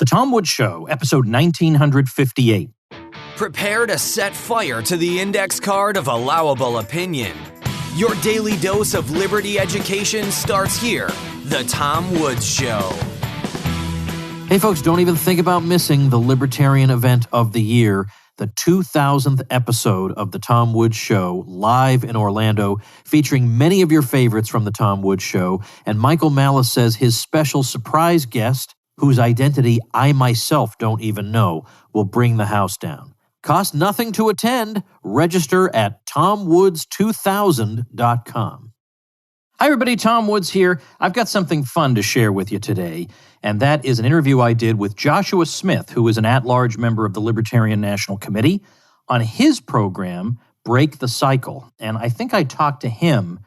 Tom Woods Show, episode 1958. Prepare to set fire to the index card of allowable opinion. Your daily dose of liberty education starts here. The Tom Woods Show. Hey folks, don't even think about missing the libertarian event of the year, the 2000th episode of The Tom Woods Show, live in Orlando, featuring many of your favorites from The Tom Woods Show. And Michael Malice says his special surprise guest, whose identity I myself don't even know, will bring the house down. Cost nothing to attend. Register at tomwoods2000.com. Hi everybody, Tom Woods here. I've got something fun to share with you today, and that is an interview I did with Joshua Smith, who is an at-large member of the Libertarian National Committee, on his program, Break the Cycle. And I think I talked to him,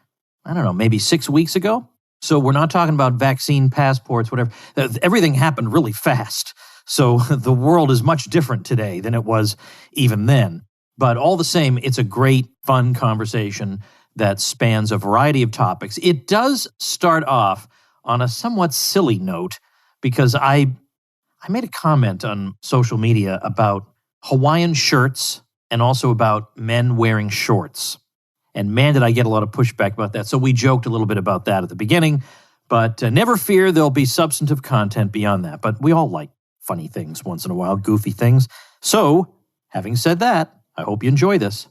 maybe 6 weeks ago. So we're not talking about vaccine passports, whatever. Everything happened really fast. So the world is much different today than it was even then. But all the same, it's a great, fun conversation that spans a variety of topics. It does start off on a somewhat silly note because I made a comment on social media about Hawaiian shirts and also about men wearing shorts. And man, did I get a lot of pushback about that. So we joked a little bit about that at the beginning. But never fear, there'll be substantive content beyond that. But we all like funny things once in a while, goofy things. So, having said that, I hope you enjoy this.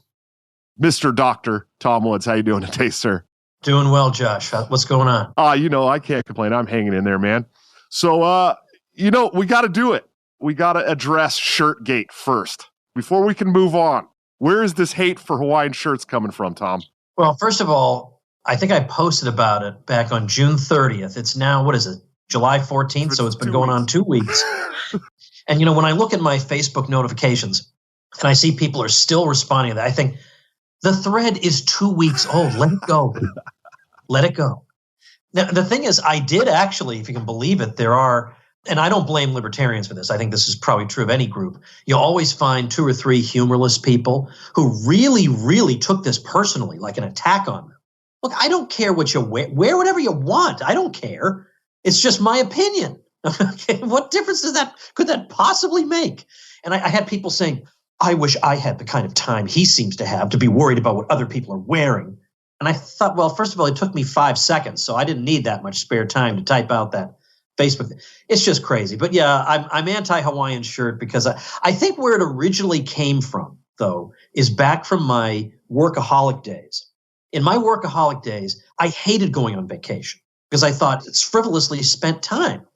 Mr. Dr. Tom Woods, how you doing today, sir? Doing well, Josh. What's going on? I can't complain. I'm hanging in there, man. So, we got to do it. We got to address Shirtgate first before we can move on. Where is this hate for Hawaiian shirts coming from, Tom? Well, first of all, I think I posted about it back on June 30th. It's now, July 14th? So it's been going on 2 weeks. And, when I look at my Facebook notifications and I see people are still responding to that, I think the thread is 2 weeks old. Let it go. Let it go. Now, the thing is, I did actually, if you can believe it, there are, and I don't blame libertarians for this. I think this is probably true of any group. You always find 2 or 3 humorless people who really, really took this personally, like an attack on them. Look, I don't care what you wear. Wear whatever you want. I don't care. It's just my opinion. Okay? What difference could that possibly make? And I had people saying, I wish I had the kind of time he seems to have to be worried about what other people are wearing. And I thought, well, first of all, it took me 5 seconds, so I didn't need that much spare time to type out that Facebook thing. It's just crazy. But yeah, I'm anti-Hawaiian shirt because I think where it originally came from, though, is back from my workaholic days. In my workaholic days, I hated going on vacation because I thought it's frivolously spent time.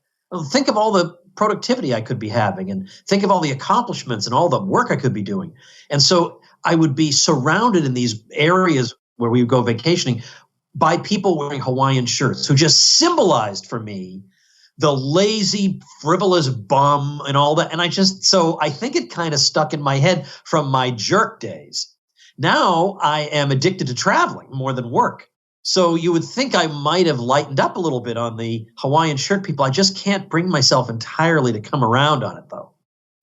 Think of all the productivity I could be having and think of all the accomplishments and all the work I could be doing. And so I would be surrounded in these areas where we would go vacationing by people wearing Hawaiian shirts who just symbolized for me the lazy, frivolous bum and all that. And so I think it kind of stuck in my head from my jerk days. Now I am addicted to traveling more than work. So you would think I might have lightened up a little bit on the Hawaiian shirt people. I just can't bring myself entirely to come around on it, though.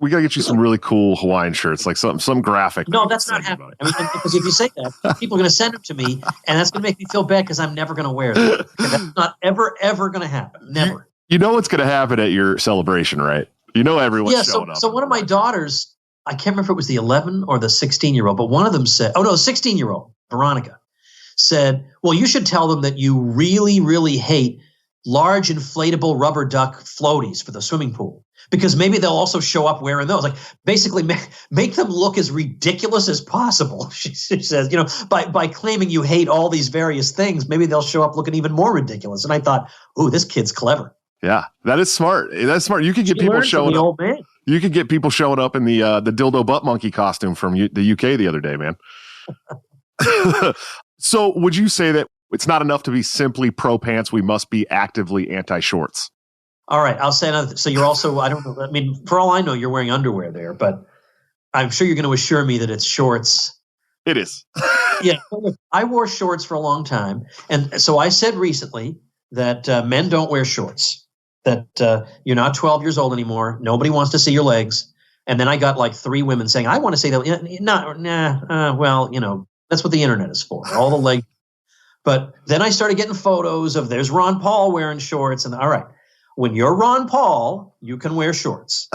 We got to get you some really cool Hawaiian shirts, like some graphic. No, that's not happening. Because if you say that, people are going to send them to me, and that's going to make me feel bad because I'm never going to wear them. That's not ever going to happen. Never. You know what's going to happen at your celebration, right? You know everyone's showing up. So one of my daughters, I can't remember if it was the 11 or the 16-year-old, but one of them said, 16-year-old, Veronica, said, well, you should tell them that you really, really hate large inflatable rubber duck floaties for the swimming pool because maybe they'll also show up wearing those. Like basically make them look as ridiculous as possible. She says, by claiming you hate all these various things, maybe they'll show up looking even more ridiculous. And I thought, ooh, this kid's clever. Yeah, that is smart. That's smart. You could get people showing up. You could get people showing up in the dildo butt monkey costume from the UK the other day, man. So would you say that it's not enough to be simply pro pants? We must be actively anti shorts. All right. I'll say another. So you're also, I don't know. I mean, for all I know, you're wearing underwear there, but I'm sure you're going to assure me that it's shorts. It is. Yeah. I wore shorts for a long time. And so I said recently that men don't wear shorts, that you're not 12 years old anymore. Nobody wants to see your legs. And then I got like 3 women saying, I want to say that. Well, that's what the internet is for. All the legs. But then I started getting photos of there's Ron Paul wearing shorts. And all right. when you're Ron Paul, you can wear shorts.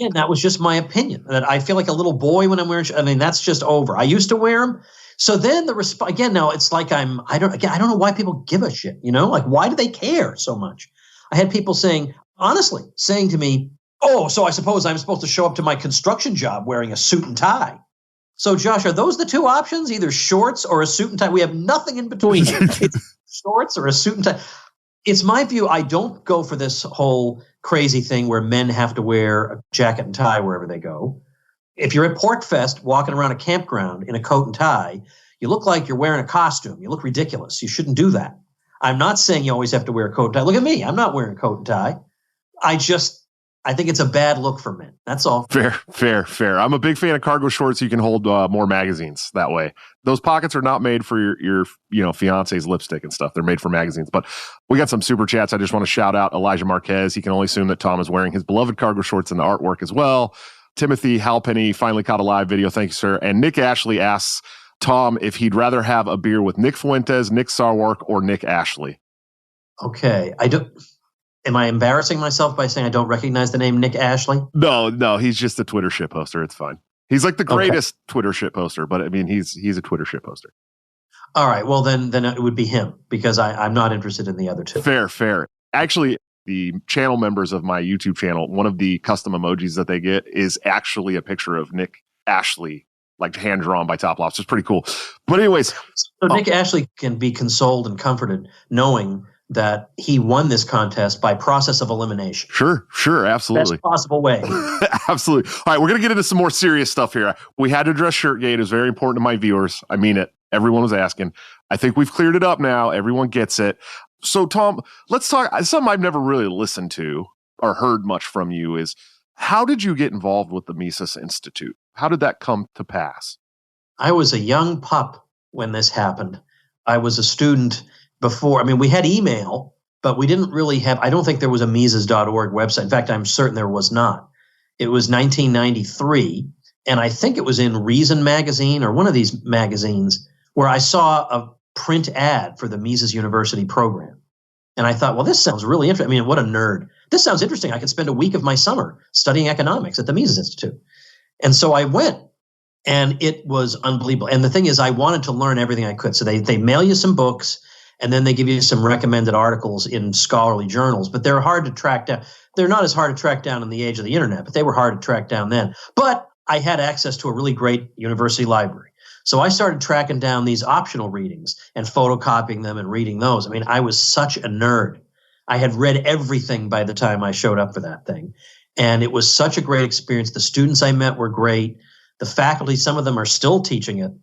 And that was just my opinion. That I feel like a little boy when I'm wearing shorts. I mean, that's just over. I used to wear them. So then again, now it's like I don't know why people give a shit, like why do they care so much? I had people saying to me, oh, so I suppose I'm supposed to show up to my construction job wearing a suit and tie. So Josh, are those the two options? Either shorts or a suit and tie? We have nothing in between. It's shorts or a suit and tie. It's my view. I don't go for this whole crazy thing where men have to wear a jacket and tie wherever they go. If you're at Porkfest walking around a campground in a coat and tie, you look like you're wearing a costume. You look ridiculous. You shouldn't do that. I'm not saying you always have to wear a coat and tie. Look at me. I'm not wearing a coat and tie. I think it's a bad look for men. That's all. Fair. I'm a big fan of cargo shorts. You can hold more magazines that way. Those pockets are not made for your fiance's lipstick and stuff. They're made for magazines. But we got some super chats. I just want to shout out Elijah Marquez. He can only assume that Tom is wearing his beloved cargo shorts in the artwork as well. Timothy Halpenny finally caught a live video. Thank you, sir. And Nick Ashley asks Tom if he'd rather have a beer with Nick Fuentes, Nick Sarwark, or Nick Ashley. Okay. Am I embarrassing myself by saying I don't recognize the name Nick Ashley? No, he's just a Twitter shit poster. It's fine. He's like the greatest Twitter shit poster, but I mean, he's a Twitter shit poster. All right. Well, then it would be him because I'm not interested in the other two. Fair. Actually, the channel members of my YouTube channel, one of the custom emojis that they get is actually a picture of Nick Ashley, like hand drawn by Top Loft. It's pretty cool. But anyways. So Nick Ashley can be consoled and comforted knowing that he won this contest by process of elimination. Sure, absolutely. Best possible way. Absolutely. All right, we're going to get into some more serious stuff here. We had to address Shirtgate. It was very important to my viewers. I mean it. Everyone was asking. I think we've cleared it up now. Everyone gets it. So, Tom, let's talk. Something I've never really listened to or heard much from you is, how did you get involved with the Mises Institute? How did that come to pass? I was a young pup when this happened. I was a student before. I mean, we had email, but we didn't really have, I don't think there was a Mises.org website. In fact, I'm certain there was not. It was 1993, and I think it was in Reason magazine or one of these magazines where I saw a print ad for the Mises University program. And I thought, well, this sounds really interesting. I mean, what a nerd. This sounds interesting. I could spend a week of my summer studying economics at the Mises Institute. And so I went, and it was unbelievable. And the thing is, I wanted to learn everything I could. So they mail you some books, and then they give you some recommended articles in scholarly journals, but they're hard to track down. They're not as hard to track down in the age of the internet, but they were hard to track down then. But I had access to a really great university library. So I started tracking down these optional readings and photocopying them and reading those. I mean, I was such a nerd. I had read everything by the time I showed up for that thing. And it was such a great experience. The students I met were great. The faculty, some of them are still teaching at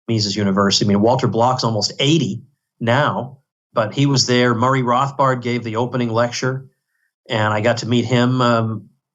Mises University. I mean, Walter Block's almost 80 now, but he was there. Murray Rothbard gave the opening lecture, and I got to meet him.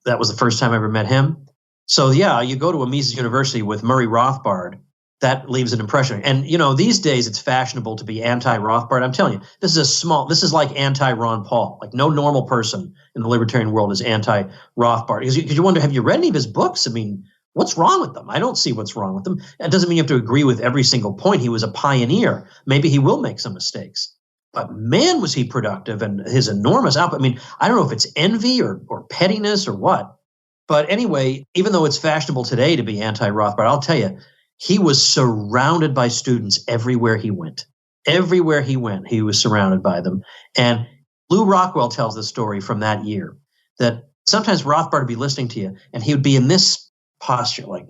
That was the first time I ever met him. So yeah, you go to a Mises University with Murray Rothbard, that leaves an impression. And, these days it's fashionable to be anti-Rothbard. I'm telling you, this is like anti-Ron Paul. Like no normal person in the libertarian world is anti-Rothbard. Because you wonder, have you read any of his books? I mean, what's wrong with them? I don't see what's wrong with them. It doesn't mean you have to agree with every single point. He was a pioneer. Maybe he will make some mistakes. But man, was he productive, and his enormous output. I mean, I don't know if it's envy or pettiness or what. But anyway, even though it's fashionable today to be anti-Rothbard, I'll tell you, he was surrounded by students everywhere he went. Everywhere he went, he was surrounded by them. And Lou Rockwell tells the story from that year that sometimes Rothbard would be listening to you, and he would be in this posture, like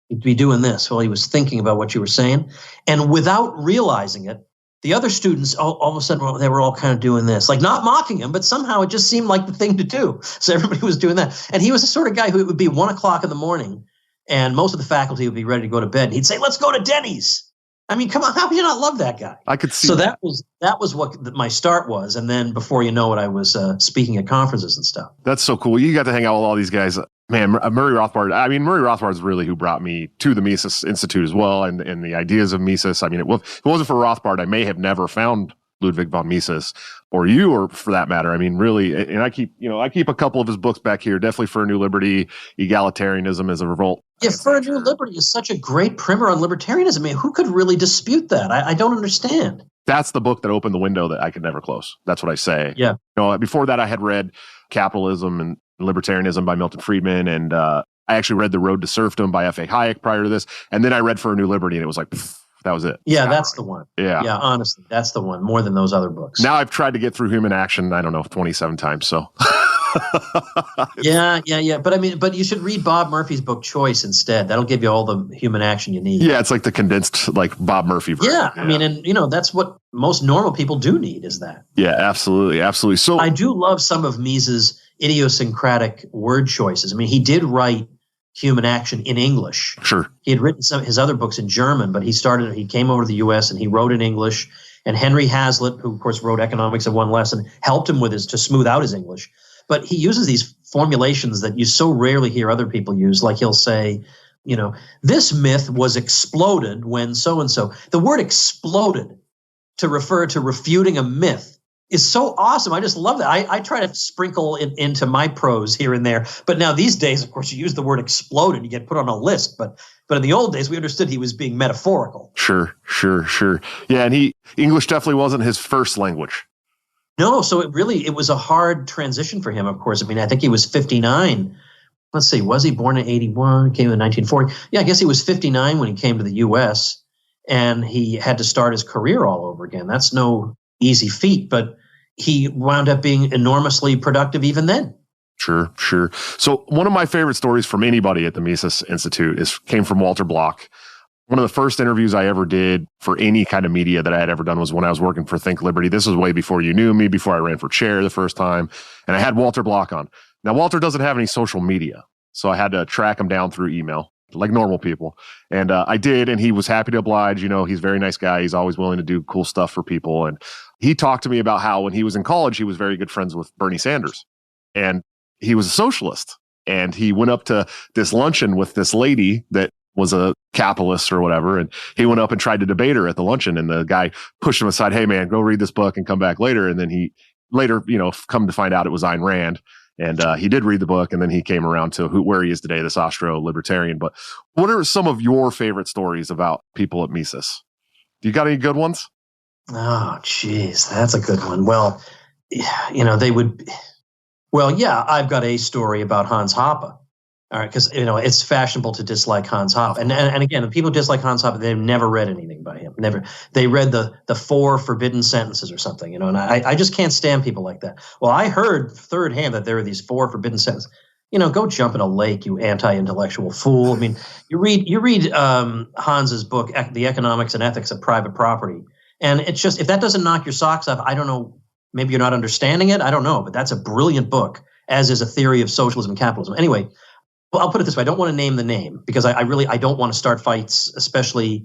he'd be doing this while he was thinking about what you were saying. And without realizing it, the other students all of a sudden, they were all kind of doing this, like not mocking him, but somehow it just seemed like the thing to do. So everybody was doing that. And he was the sort of guy who it would be 1:00 in the morning, and most of the faculty would be ready to go to bed. And he'd say, "Let's go to Denny's." I mean, come on, how could you not love that guy? I could see. So that was what my start was. And then before you know it, I was speaking at conferences and stuff. That's so cool. You got to hang out with all these guys. Man, Murray Rothbard. I mean, Murray Rothbard is really who brought me to the Mises Institute as well, and the ideas of Mises. I mean, if it wasn't for Rothbard, I may have never found Ludwig von Mises, or you, or for that matter. I mean, really, and I keep a couple of his books back here. Definitely For a New Liberty, Egalitarianism as a Revolt. Yeah, For a New Liberty is such a great primer on libertarianism. I mean, who could really dispute that? I don't understand. That's the book that opened the window that I could never close. That's what I say. Yeah. Before that, I had read Capitalism and Libertarianism by Milton Friedman, and I actually read The Road to Serfdom by F.A. Hayek prior to this, and then I read For a New Liberty, and it was like, that was it. Yeah, that's the one. Yeah, honestly, that's the one, more than those other books. Now I've tried to get through Human Action, 27 times, so... Yeah. But you should read Bob Murphy's book Choice instead. That'll give you all the human action you need. Yeah, it's like the condensed, like Bob Murphy version. Yeah, and that's what most normal people do need is that. Yeah, absolutely. So I do love some of Mises' idiosyncratic word choices. He did write Human Action in English. Sure. He had written some of his other books in German, but he came over to the U.S. and he wrote in English. And Henry Hazlitt, who of course wrote Economics of One Lesson, helped him to smooth out his English. But he uses these formulations that you so rarely hear other people use. Like he'll say, this myth was exploded when so-and-so. The word exploded to refer to refuting a myth is so awesome. I just love that. I try to sprinkle it into my prose here and there. But now these days, of course, you use the word exploded, you get put on a list. But in the old days, we understood he was being metaphorical. Sure. Yeah, and English definitely wasn't his first language. No, so it was a hard transition for him, of course. I think he was 59. Let's see, was he born in 81, came in 1940? Yeah, I guess he was 59 when he came to the U.S., and he had to start his career all over again. That's no easy feat, but he wound up being enormously productive even then. Sure. So one of my favorite stories from anybody at the Mises Institute came from Walter Block. One of the first interviews I ever did for any kind of media that I had ever done was when I was working for Think Liberty. This was way before you knew me, before I ran for chair the first time. And I had Walter Block on. Now, Walter doesn't have any social media, so I had to track him down through email, like normal people. And I did, and he was happy to oblige. He's a very nice guy. He's always willing to do cool stuff for people. And he talked to me about how when he was in college, he was very good friends with Bernie Sanders. And he was a socialist. And he went up to this luncheon with this lady that was a capitalist or whatever. And he went up and tried to debate her at the luncheon. And the guy pushed him aside. Hey, man, go read this book and come back later. And then he later, come to find out it was Ayn Rand. And he did read the book. And then he came around to where he is today, this Austro-libertarian. But what are some of your favorite stories about people at Mises? Do you got any good ones? Oh, geez, that's a good one. Well, they would. Well, yeah, I've got a story about Hans Hoppe. All right, because it's fashionable to dislike Hans Hoppe, and again, the people dislike Hans Hoppe, they've never read anything by him. Never, they read the 4 forbidden sentences or something, and I just can't stand people like that. Well, I heard third hand that there are these 4 forbidden sentences. Go jump in a lake, you anti-intellectual fool. You read Hans's book, The Economics and Ethics of Private Property, and it's just if that doesn't knock your socks off, I don't know. Maybe you're not understanding it. I don't know, but that's a brilliant book, as is A Theory of Socialism and Capitalism. Anyway. Well, I'll put it this way. I don't want to name the name because I don't want to start fights, especially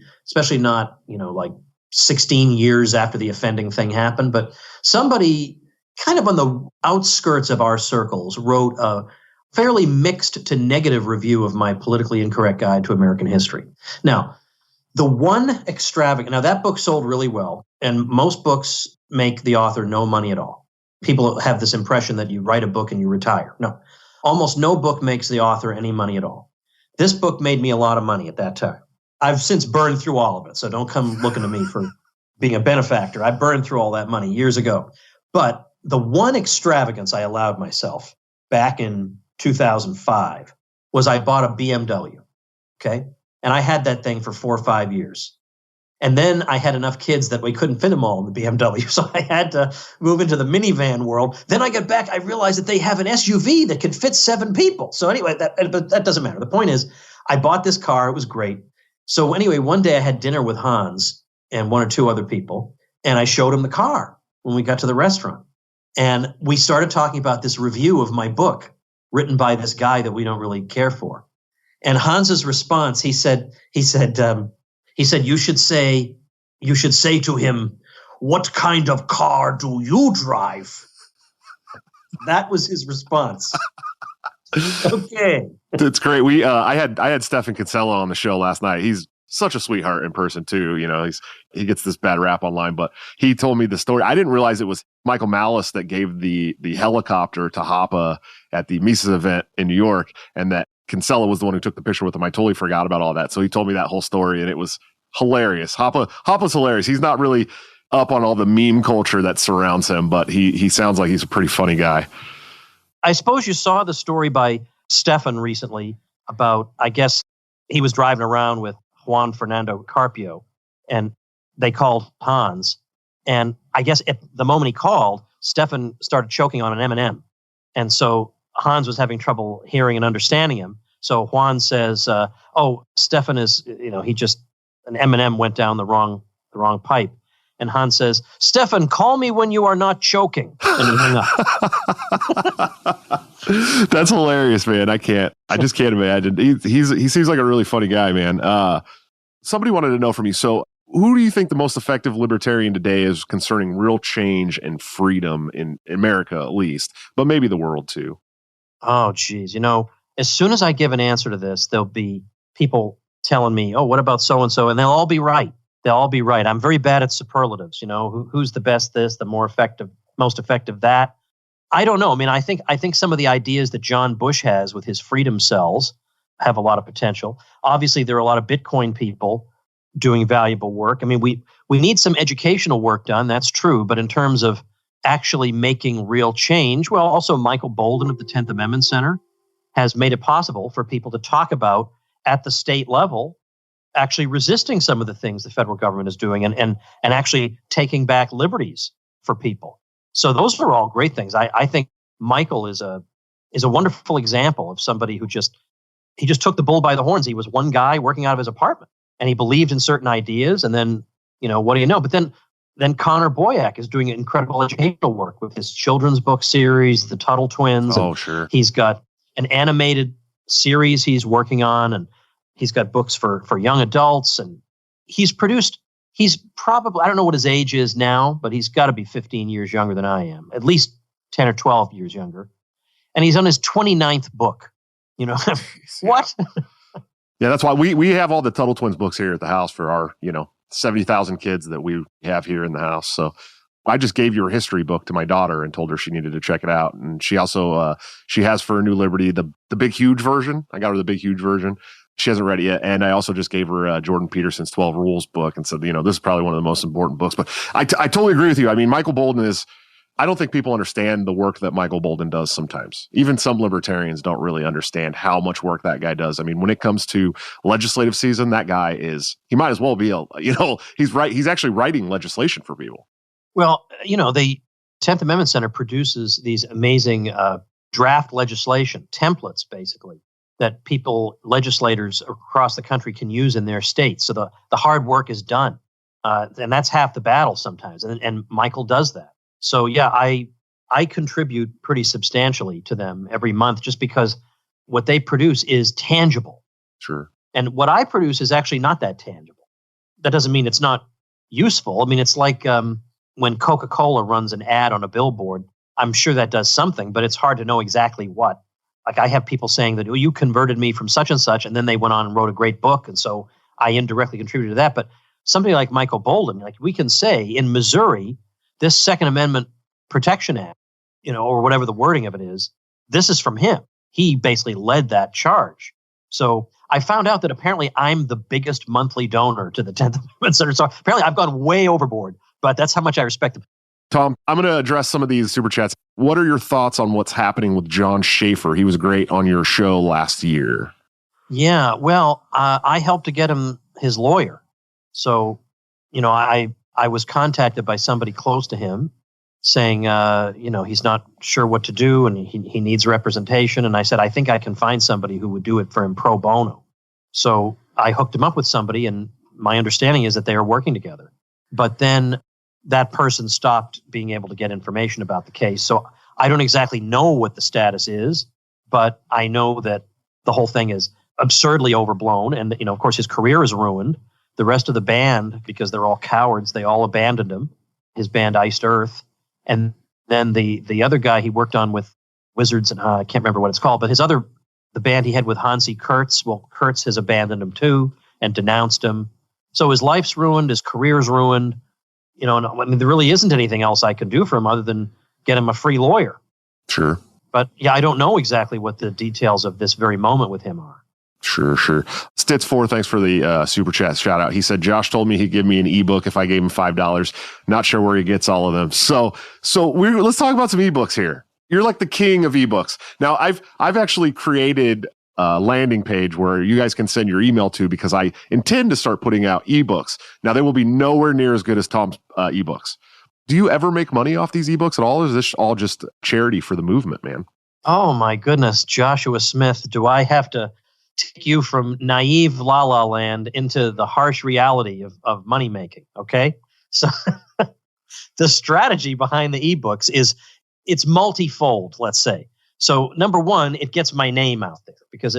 not, like 16 years after the offending thing happened. But somebody kind of on the outskirts of our circles wrote a fairly mixed to negative review of my Politically Incorrect Guide to American History. Now, that book sold really well, and most books make the author no money at all. People have this impression that you write a book and you retire. No. Almost no book makes the author any money at all. This book made me a lot of money at that time. I've since burned through all of it, so don't come looking to me for being a benefactor. I burned through all that money years ago. But the one extravagance I allowed myself back in 2005 was I bought a BMW, okay? And I had that thing for 4 or 5 years. And then I had enough kids that we couldn't fit them all in the BMW. So I had to move into the minivan world. Then I got back, I realized that they have an SUV that could fit 7 people. So anyway, but that doesn't matter. The point is, I bought this car. It was great. So anyway, one day I had dinner with Hans and 1 or 2 other people, and I showed him the car when we got to the restaurant. And we started talking about this review of my book written by this guy that we don't really care for. And Hans's response, he said, you should say to him, "What kind of car do you drive?" That was his response. Okay. It's great. I had Stefan Kinsella on the show last night. He's such a sweetheart in person too. He gets this bad rap online, but he told me the story. I didn't realize it was Michael Malice that gave the helicopter to Hoppe at the Mises event in New York, and that Kinsella was the one who took the picture with him. I totally forgot about all that. So he told me that whole story, and it was hilarious. Hoppe's hilarious. He's not really up on all the meme culture that surrounds him, but he sounds like he's a pretty funny guy. I suppose you saw the story by Stefan recently about, I guess he was driving around with Juan Fernando Carpio, and they called Hans. And I guess at the moment he called, Stefan started choking on an M&M. And so Hans was having trouble hearing and understanding him. So Juan says, Stefan is, an M&M went down the wrong pipe. And Hans says, Stefan, call me when you are not choking. And he hung up. That's hilarious, man. I just can't imagine. He seems like a really funny guy, man. Somebody wanted to know from you. So who do you think the most effective libertarian today is concerning real change and freedom in America, at least, but maybe the world too? Oh, geez. As soon as I give an answer to this, there'll be people telling me, oh, what about so-and-so? And they'll all be right. They'll all be right. I'm very bad at superlatives. Who's the best this, the more effective, most effective that. I don't know. I mean, I think some of the ideas that John Bush has with his freedom cells have a lot of potential. Obviously, there are a lot of Bitcoin people doing valuable work. I mean, we need some educational work done. That's true. But in terms of actually making real change, well, also Michael Bolden of the 10th Amendment Center has made it possible for people to talk about at the state level actually resisting some of the things the federal government is doing and actually taking back liberties for people. So those are all great things. I think Michael is a wonderful example of somebody who just took the bull by the horns. He was one guy working out of his apartment, and he believed in certain ideas. And then, what do you know? But then Connor Boyack is doing incredible educational work with his children's book series, the Tuttle Twins. Oh, sure. He's got an animated series he's working on, and he's got books for young adults. And he's probably, I don't know what his age is now, but he's got to be 15 years younger than I am, at least 10 or 12 years younger. And he's on his 29th book. What? Yeah, that's why we have all the Tuttle Twins books here at the house for our, 70,000 kids that we have here in the house. So I just gave your history book to my daughter and told her she needed to check it out. And she also, she has for New Liberty, the big, huge version. I got her the big, huge version. She hasn't read it yet. And I also just gave her Jordan Peterson's 12 Rules book and said, this is probably one of the most important books. But I totally agree with you. I mean, Michael Bolden I don't think people understand the work that Michael Bolden does sometimes. Even some libertarians don't really understand how much work that guy does. I mean, when it comes to legislative season, that guy he might as well be he's actually writing legislation for people. Well, the 10th Amendment Center produces these amazing draft legislation templates, basically, that legislators across the country can use in their states. So the hard work is done. And that's half the battle sometimes. And Michael does that. So, yeah, I contribute pretty substantially to them every month just because what they produce is tangible. Sure. And what I produce is actually not that tangible. That doesn't mean it's not useful. I mean, it's like when Coca-Cola runs an ad on a billboard, I'm sure that does something, but it's hard to know exactly what. Like I have people saying that, you converted me from such and such, and then they went on and wrote a great book, and so I indirectly contributed to that. But somebody like Michael Bolden, like we can say in Missouri, this Second Amendment Protection Act, or whatever the wording of it is, this is from him. He basically led that charge. So I found out that apparently I'm the biggest monthly donor to the 10th Amendment Center. So apparently I've gone way overboard, but that's how much I respect him. Tom, I'm going to address some of these super chats. What are your thoughts on what's happening with John Schaefer? He was great on your show last year. Yeah, well, I helped to get him his lawyer. So, I was contacted by somebody close to him saying, he's not sure what to do and he needs representation. And I said, I think I can find somebody who would do it for him pro bono. So I hooked him up with somebody, and my understanding is that they are working together. But then that person stopped being able to get information about the case. So I don't exactly know what the status is, but I know that the whole thing is absurdly overblown. And, of course, his career is ruined. The rest of the band, because they're all cowards, they all abandoned him. His band, Iced Earth. And then the other guy he worked on with Wizards, and I can't remember what it's called, but the band he had with Hansi Kurtz, well, Kurtz has abandoned him too and denounced him. So his life's ruined, his career's ruined. And I mean, there really isn't anything else I can do for him other than get him a free lawyer. Sure. But yeah, I don't know exactly what the details of this very moment with him are. Sure. Stitz4, thanks for the super chat shout out. He said, Josh told me he'd give me an ebook if I gave him $5. Not sure where he gets all of them. So let's talk about some ebooks here. You're like the king of ebooks. Now, I've actually created a landing page where you guys can send your email to, because I intend to start putting out ebooks. Now, they will be nowhere near as good as Tom's ebooks. Do you ever make money off these ebooks at all? Or is this all just charity for the movement, man? Oh, my goodness, Joshua Smith, do I have to take you from naive La La Land into the harsh reality of money making? Okay. So the strategy behind the ebooks is it's multifold, let's say. So number one, it gets my name out there because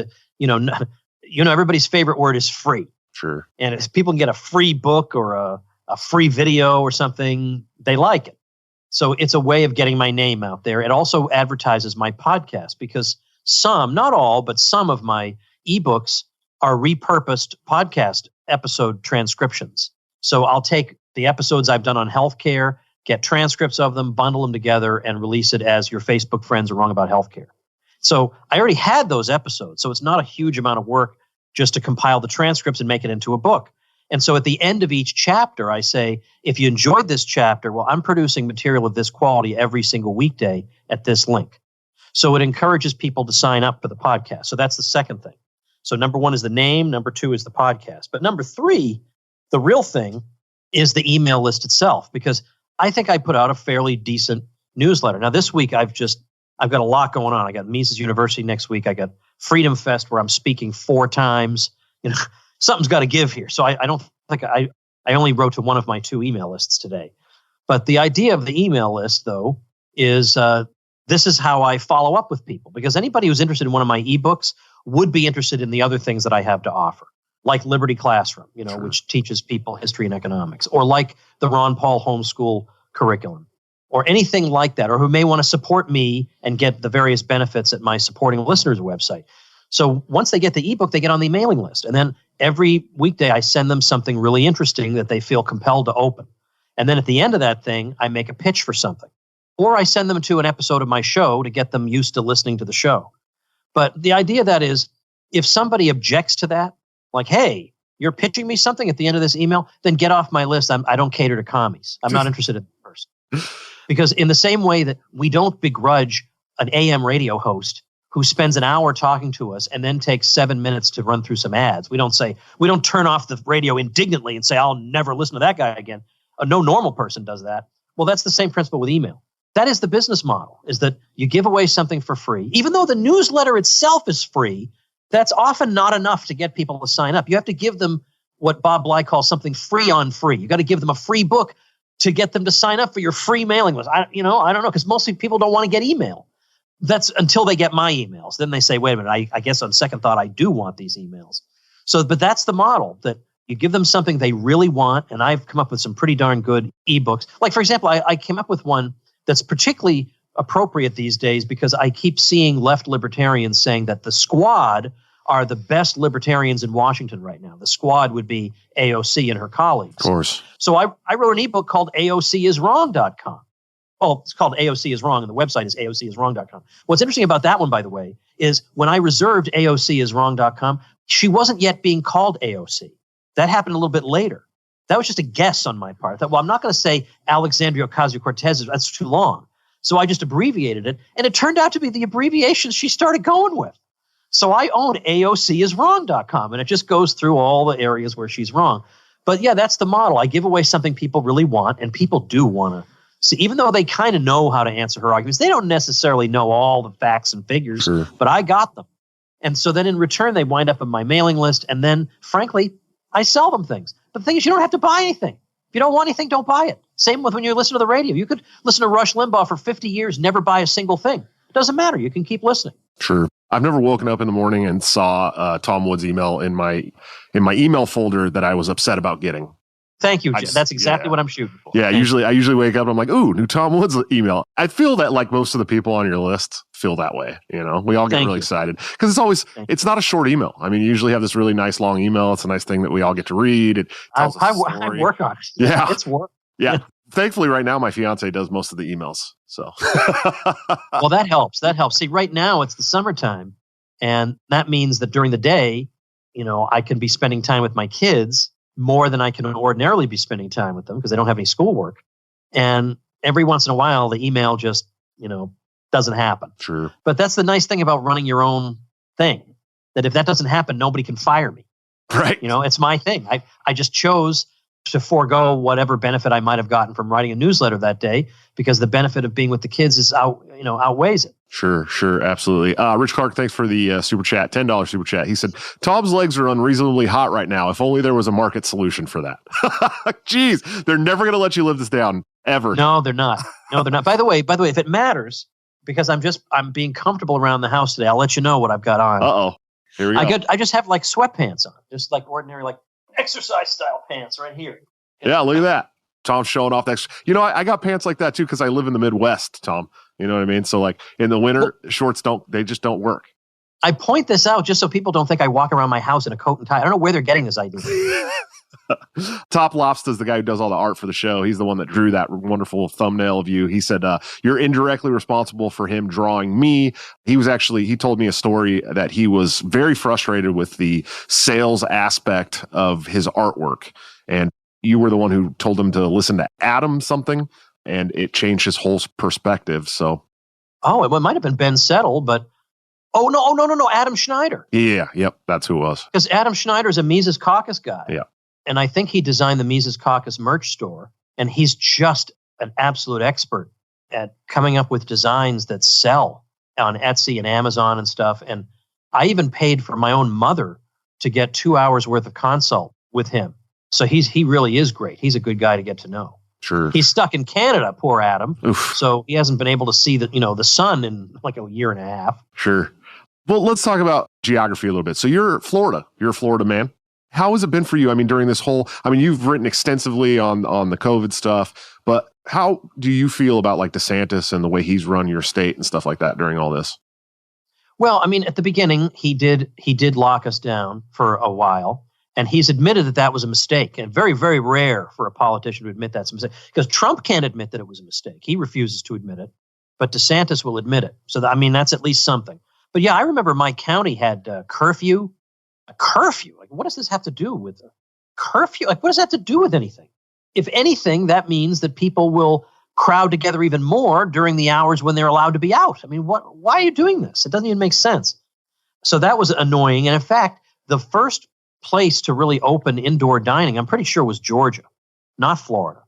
everybody's favorite word is free. Sure. And if people can get a free book or a free video or something, they like it. So it's a way of getting my name out there. It also advertises my podcast because not all, but some of my ebooks are repurposed podcast episode transcriptions. So I'll take the episodes I've done on healthcare, get transcripts of them, bundle them together, and release it as Your Facebook Friends Are Wrong About Healthcare. So I already had those episodes, so it's not a huge amount of work just to compile the transcripts and make it into a book. And so at the end of each chapter, I say, if you enjoyed this chapter, well, I'm producing material of this quality every single weekday at this link. So it encourages people to sign up for the podcast. So that's the second thing. So number one is the name. Number two is the podcast. But number three, the real thing is the email list itself, because I think I put out a fairly decent newsletter. Now, this week, I've got a lot going on. I got Mises University next week. I got Freedom Fest where I'm speaking 4 times. Something's got to give here. So I don't think I only wrote to one of my 2 email lists today. But the idea of the email list, though, is this is how I follow up with people, because anybody who's interested in one of my ebooks would be interested in the other things that I have to offer, like Liberty Classroom, Sure. which teaches people history and economics, or like the Ron Paul homeschool curriculum, or anything like that, or who may want to support me and get the various benefits at my supporting listeners website. So once they get the ebook, they get on the mailing list. And then every weekday, I send them something really interesting that they feel compelled to open. And then at the end of that thing, I make a pitch for something. Or I send them to an episode of my show to get them used to listening to the show. But the idea of that is, if somebody objects to that, like, hey, you're pitching me something at the end of this email, then get off my list. I don't cater to commies. I'm not interested in that person. Because in the same way that we don't begrudge an AM radio host who spends an hour talking to us and then takes 7 minutes to run through some ads. We don't turn off the radio indignantly and say, I'll never listen to that guy again. No normal person does that. Well, that's the same principle with email. That is the business model, is that you give away something for free. Even though the newsletter itself is free, that's often not enough to get people to sign up. You have to give them what Bob Bly calls something free on free. You got to give them a free book to get them to sign up for your free mailing list. I don't know, because most people don't want to get email. That's until they get my emails. Then they say, wait a minute, I guess on second thought, I do want these emails. But that's the model, that you give them something they really want. And I've come up with some pretty darn good ebooks. Like, for example, I came up with one that's particularly appropriate these days because I keep seeing left libertarians saying that the Squad are the best libertarians in Washington right now. The Squad would be AOC and her colleagues. Of course. So I wrote an ebook called AOCiswrong.com. Oh, it's called AOC Is Wrong, and the website is AOCiswrong.com. What's interesting about that one, by the way, is when I reserved AOCiswrong.com, she wasn't yet being called AOC. That happened a little bit later. That was just a guess on my part. I thought, well, I'm not going to say Alexandria Ocasio-Cortez. That's too long. So I just abbreviated it, and it turned out to be the abbreviation she started going with. So I own AOCiswrong.com, and it just goes through all the areas where she's wrong. But yeah, that's the model. I give away something people really want, and people do want to see, even though they kind of know how to answer her arguments. They don't necessarily know all the facts and figures, Sure. But I got them. And so then in return, they wind up on my mailing list, and then, frankly, I sell them things. But the thing is, you don't have to buy anything. If you don't want anything, don't buy it. Same with when you listen to the radio. You could listen to Rush Limbaugh for 50 years, never buy a single thing. It doesn't matter. You can keep listening. True. I've never woken up in the morning and saw Tom Wood's email in my email folder that I was upset about getting. Thank you, Jim. That's exactly what I'm shooting for. Yeah, I usually wake up and I'm like, ooh, new Tom Woods email. I feel that like most of the people on your list feel that way. We all get really excited because it's not a short email. I mean, you usually have this really nice long email. It's a nice thing that we all get to read. It tells I work on it. Yeah. It's work. Yeah. Thankfully, right now, my fiance does most of the emails. So, well, that helps. See, right now it's the summertime, and that means that during the day I can be spending time with my kids more than I can ordinarily be spending time with them because they don't have any schoolwork. And every once in a while, the email just, doesn't happen. Sure. But that's the nice thing about running your own thing, that if that doesn't happen, nobody can fire me. Right. It's my thing. I just chose to forego whatever benefit I might have gotten from writing a newsletter that day because the benefit of being with the kids outweighs it. Sure, absolutely. Rich Clark, thanks for the super chat, $10 super chat. He said, Tom's legs are unreasonably hot right now. If only there was a market solution for that. Jeez, they're never going to let you live this down, ever. No, they're not. By the way, if it matters, because I'm being comfortable around the house today, I'll let you know what I've got on. Uh-oh. Here we go. I just have like sweatpants on, just like ordinary, like exercise style pants right here. Yeah, look at that. Tom's showing off that. I got pants like that too because I live in the Midwest, Tom. You know what I mean? So like in the winter, shorts just don't work. I point this out just so people don't think I walk around my house in a coat and tie. I don't know where they're getting this idea. Top Lobster's the guy who does all the art for the show. He's the one that drew that wonderful thumbnail of you. He said, you're indirectly responsible for him drawing me. He told me a story that he was very frustrated with the sales aspect of his artwork. And you were the one who told him to listen to Adam something, and it changed his whole perspective. So, it might have been Ben Settle, but no, Adam Schneider. Yeah, yep, that's who it was. Because Adam Schneider is a Mises Caucus guy. Yeah. And I think he designed the Mises Caucus merch store. And he's just an absolute expert at coming up with designs that sell on Etsy and Amazon and stuff. And I even paid for my own mother to get 2 hours worth of consult with him. So he really is great. He's a good guy to get to know. Sure. He's stuck in Canada, poor Adam. Oof. So he hasn't been able to see the sun in like a year and a half. Sure. Well, let's talk about geography a little bit. So you're Florida. You're a Florida man. How has it been for you? I mean, during this you've written extensively on the COVID stuff, but how do you feel about like DeSantis and the way he's run your state and stuff like that during all this? Well, I mean, at the beginning, he did lock us down for a while, and he's admitted that was a mistake, and very, very rare for a politician to admit that's a mistake, because Trump can't admit that it was a mistake. He refuses to admit it, but DeSantis will admit it. So, that's at least something. But yeah, I remember my county had curfew. A curfew? Like, what does this have to do with a curfew? Like, what does that have to do with anything? If anything, that means that people will crowd together even more during the hours when they're allowed to be out. I mean, why are you doing this? It doesn't even make sense. So that was annoying. And in fact, the first place to really open indoor dining, I'm pretty sure, was Georgia, not Florida.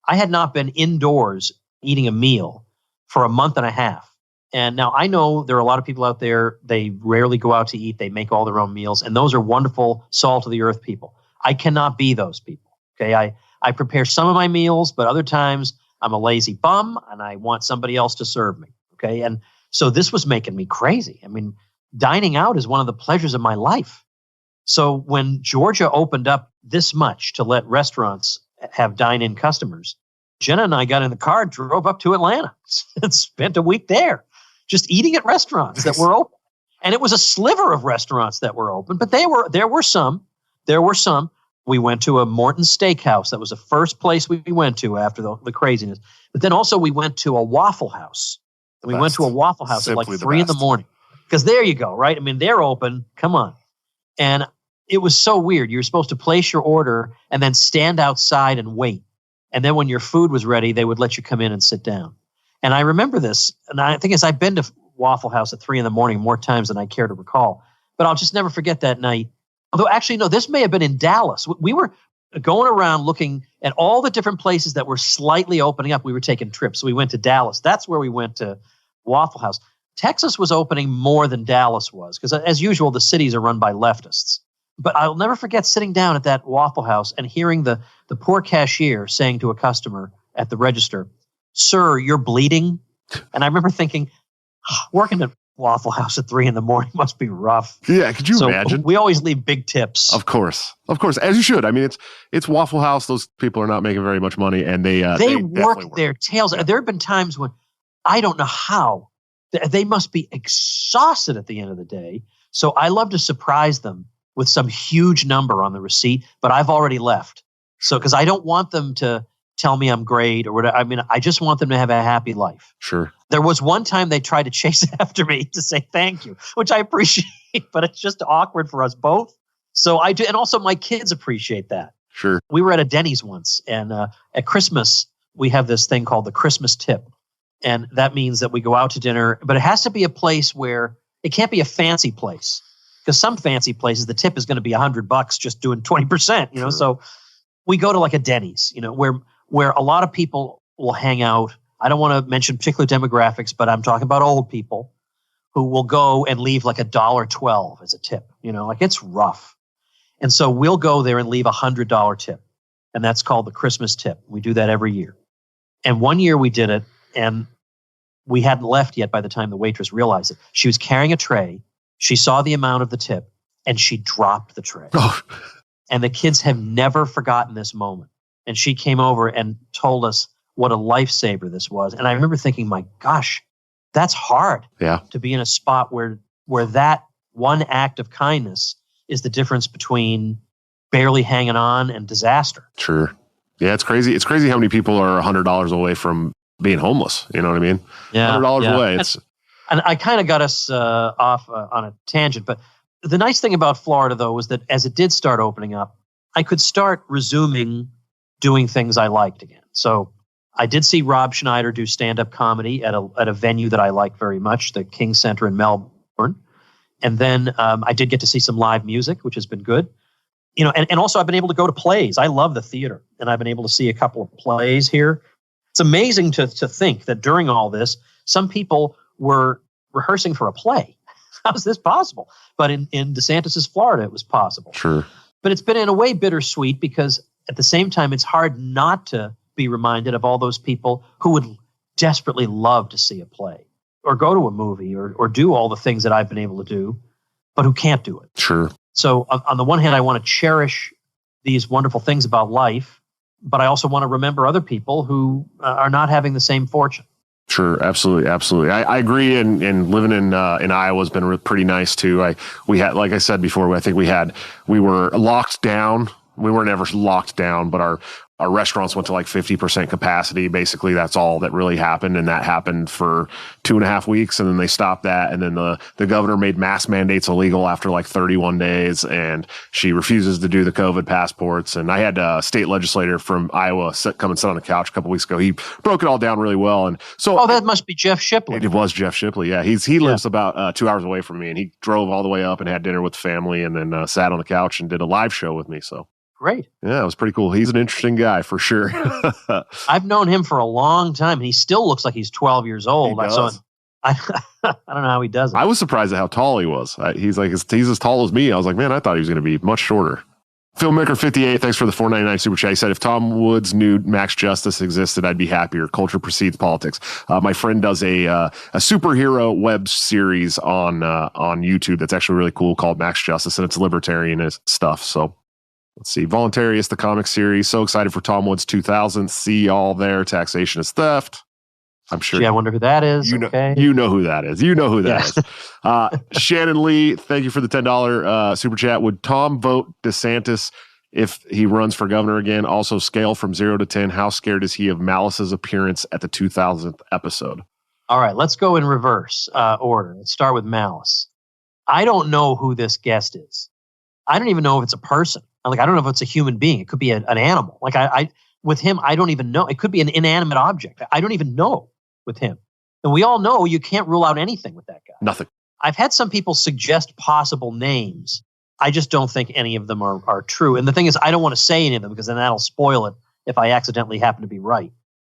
I had not been indoors eating a meal for a month and a half. And now I know there are a lot of people out there, they rarely go out to eat. They make all their own meals. And those are wonderful, salt of the earth people. I cannot be those people. Okay. I prepare some of my meals, but other times I'm a lazy bum and I want somebody else to serve me. Okay. And so this was making me crazy. I mean, dining out is one of the pleasures of my life. So when Georgia opened up this much to let restaurants have dine-in customers, Jenna and I got in the car, drove up to Atlanta and spent a week there. Just eating at restaurants that were open. And it was a sliver of restaurants that were open, but there were some. We went to a Morton Steakhouse. That was the first place we went to after the craziness. But then also we went to a Waffle House. And we went to a Waffle House at like 3 in the morning. Because there you go, right? I mean, they're open. Come on. And it was so weird. You were supposed to place your order and then stand outside and wait. And then when your food was ready, they would let you come in and sit down. And I remember this, and I think I've been to Waffle House at 3 in the morning more times than I care to recall. But I'll just never forget that night. Although actually, no, this may have been in Dallas. We were going around looking at all the different places that were slightly opening up. We were taking trips. So we went to Dallas. That's where we went to Waffle House. Texas was opening more than Dallas was, because as usual, the cities are run by leftists. But I'll never forget sitting down at that Waffle House and hearing the poor cashier saying to a customer at the register, "Sir, you're bleeding." And I remember thinking, working at Waffle House at 3 in the morning must be rough. Yeah, could you imagine? We always leave big tips. Of course, as you should. I mean, it's Waffle House. Those people are not making very much money, and they work their tails. There have been times when I don't know how they must be exhausted at the end of the day. So I love to surprise them with some huge number on the receipt, but I've already left. So because I don't want them to tell me I'm great or whatever. I mean, I just want them to have a happy life. Sure. There was one time they tried to chase after me to say thank you, which I appreciate, but it's just awkward for us both. So I do. And also my kids appreciate that. Sure. We were at a Denny's once, and at Christmas, we have this thing called the Christmas tip. And that means that we go out to dinner, but it has to be a place where it can't be a fancy place. Because some fancy places, the tip is going to be $100 just doing 20%, you know? Sure. So we go to like a Denny's, you know, where a lot of people will hang out. I don't want to mention particular demographics, but I'm talking about old people who will go and leave like $1.12 as a tip, you know, like it's rough. And so we'll go there and leave $100 tip. And that's called the Christmas tip. We do that every year. And one year we did it, and we hadn't left yet by the time the waitress realized it. She was carrying a tray. She saw the amount of the tip, and she dropped the tray. Oh. And the kids have never forgotten this moment. And she came over and told us what a lifesaver this was. And I remember thinking, my gosh, that's hard. Yeah. To be in a spot where that one act of kindness is the difference between barely hanging on and disaster. Sure. Yeah, it's crazy. It's crazy how many people are $100 away from being homeless. You know what I mean? Yeah. $100 away. And I kind of got us off on a tangent, but the nice thing about Florida, though, was that as it did start opening up, I could start resuming doing things I liked again. So I did see Rob Schneider do stand-up comedy at a venue that I like very much, the King Center in Melbourne. And then I did get to see some live music, which has been good. You know, and also I've been able to go to plays. I love the theater, and I've been able to see a couple of plays here. It's amazing to think that during all this, some people were rehearsing for a play. How is this possible? But in DeSantis's Florida, it was possible. Sure. But it's been in a way bittersweet because at the same time, it's hard not to be reminded of all those people who would desperately love to see a play or go to a movie or do all the things that I've been able to do, but who can't do it. Sure. So on the one hand, I want to cherish these wonderful things about life, but I also want to remember other people who are not having the same fortune. Sure, absolutely, absolutely. I agree, and living in Iowa has been pretty nice too. We had, like I said before, I think we were locked down. We weren't ever locked down, but our restaurants went to like 50% capacity. Basically, that's all that really happened. And that happened for 2.5 weeks. And then they stopped that. And then the governor made mask mandates illegal after like 31 days. And she refuses to do the COVID passports. And I had a state legislator from Iowa come and sit on the couch a couple weeks ago. He broke it all down really well. And so, that must be Jeff Shipley. It was Jeff Shipley. Yeah. He lives about 2 hours away from me, and he drove all the way up and had dinner with the family and then sat on the couch and did a live show with me. So. Great. Yeah, it was pretty cool. He's an interesting guy for sure. I've known him for a long time, and he still looks like he's 12 years old. He does. I don't know how he does it. I was surprised at how tall he was. He's as tall as me. I was like, man, I thought he was going to be much shorter. Filmmaker 58, thanks for the $4.99 super chat. He said, if Tom Woods knew Max Justice existed, I'd be happier. Culture precedes politics. My friend does a superhero web series on YouTube that's actually really cool called Max Justice, and it's libertarian stuff. So let's see. Voluntarious, the comic series. So excited for Tom Woods 2000. See y'all there. Taxation is theft. I'm sure. Gee, I wonder who that is. You know who that is. You know who that is. Shannon Lee, thank you for the $10 super chat. Would Tom vote DeSantis if he runs for governor again? Also, scale from 0 to 10. How scared is he of Malice's appearance at the 2000th episode? All right, let's go in reverse order. Let's start with Malice. I don't know who this guest is. I don't even know if it's a person. I don't know if it's a human being. It could be an animal. With him, I don't even know. It could be an inanimate object. I don't even know with him. And we all know you can't rule out anything with that guy. Nothing. I've had some people suggest possible names. I just don't think any of them are true. And the thing is, I don't want to say any of them because then that'll spoil it if I accidentally happen to be right.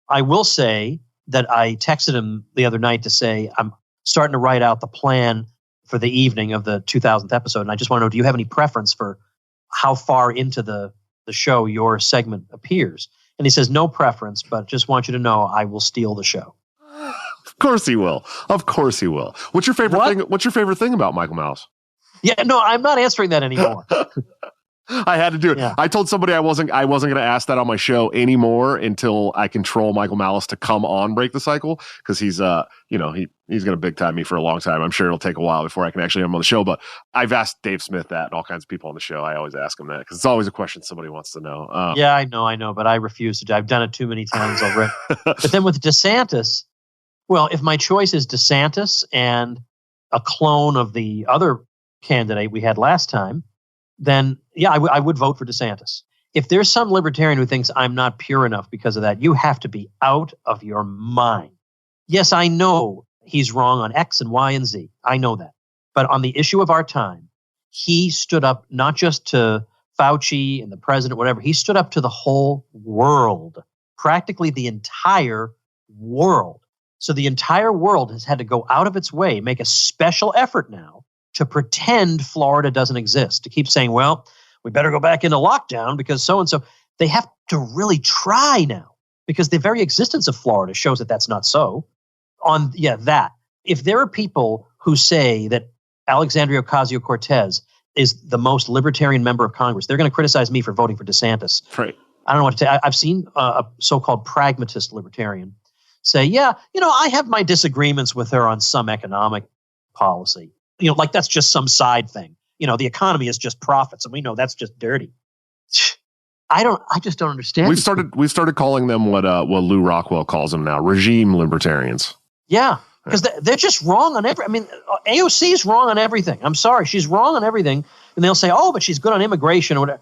I will say that I texted him the other night to say, I'm starting to write out the plan for the evening of the 2000th episode. And I just want to know, do you have any preference for how far into the show your segment appears? And he says, no preference, but just want you to know I will steal the show. Of course he will. Of course he will. What's your favorite thing? What's your favorite thing about Michael Malice? Yeah, no, I'm not answering that anymore. I had to do it. Yeah. I told somebody I wasn't going to ask that on my show anymore until I control Michael Malice to come on Break the Cycle, because he's he's going to big time me for a long time. I'm sure it'll take a while before I can actually have him on the show, but I've asked Dave Smith that and all kinds of people on the show. I always ask him that because it's always a question somebody wants to know. Yeah, I know, but I refuse to do. I've done it too many times already. But then with DeSantis, well, if my choice is DeSantis and a clone of the other candidate we had last time, then yeah, I would vote for DeSantis. If there's some libertarian who thinks I'm not pure enough because of that, you have to be out of your mind. Yes, I know he's wrong on X and Y and Z. I know that. But on the issue of our time, he stood up not just to Fauci and the president, whatever. He stood up to the whole world, practically the entire world. So the entire world has had to go out of its way, make a special effort now to pretend Florida doesn't exist, to keep saying, well, we better go back into lockdown because so-and-so. They have to really try now because the very existence of Florida shows that that's not so. That. If there are people who say that Alexandria Ocasio-Cortez is the most libertarian member of Congress, they're going to criticize me for voting for DeSantis. Right. I don't know what to say. I've seen a so-called pragmatist libertarian say, yeah, I have my disagreements with her on some economic policy. Like that's just some side thing. The economy is just profits, and we know that's just dirty. I just don't understand. We started calling them what Lou Rockwell calls them now, regime libertarians. Yeah, because they're just wrong on AOC is wrong on everything. I'm sorry, she's wrong on everything, and they'll say, oh, but she's good on immigration or whatever.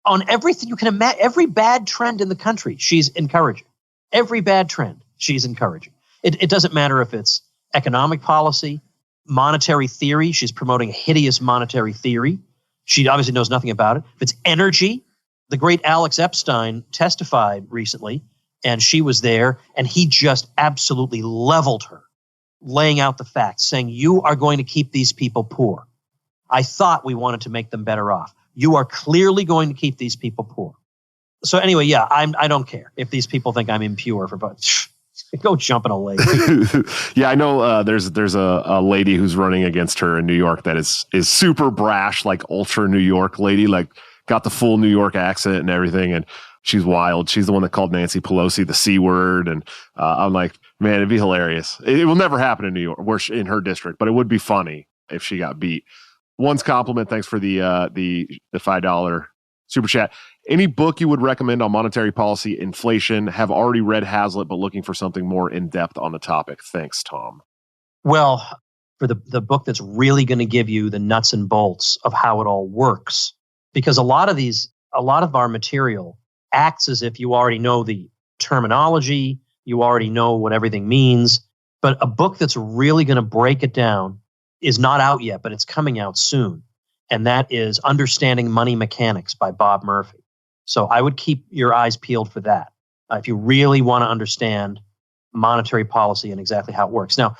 On everything you can imagine, every bad trend in the country, she's encouraging. Every bad trend, she's encouraging. It doesn't matter if it's economic policy, monetary theory. She's promoting a hideous monetary theory. She obviously knows nothing about it. If it's energy, the great Alex Epstein testified recently, and she was there, and he just absolutely leveled her, laying out the facts, saying, you are going to keep these people poor. I thought we wanted to make them better off. You are clearly going to keep these people poor. So anyway, yeah, I don't care if these people think I'm impure for voting. Go jump in a lake. Yeah, I know there's a lady who's running against her in New York that is super brash, like ultra New York lady, like got the full New York accent and everything. And she's wild. She's the one that called Nancy Pelosi the C word. And I'm like, man, it'd be hilarious. It will never happen in New York, in her district, but it would be funny if she got beat. One's compliment. Thanks for the $5 super chat. Any book you would recommend on monetary policy, inflation? Have already read Hazlitt, but looking for something more in depth on the topic. Thanks, Tom. Well, for the book that's really going to give you the nuts and bolts of how it all works, because a lot of our material acts as if you already know the terminology, you already know what everything means. But a book that's really going to break it down is not out yet, but it's coming out soon. And that is Understanding Money Mechanics by Bob Murphy. So I would keep your eyes peeled for that if you really want to understand monetary policy and exactly how it works. Now,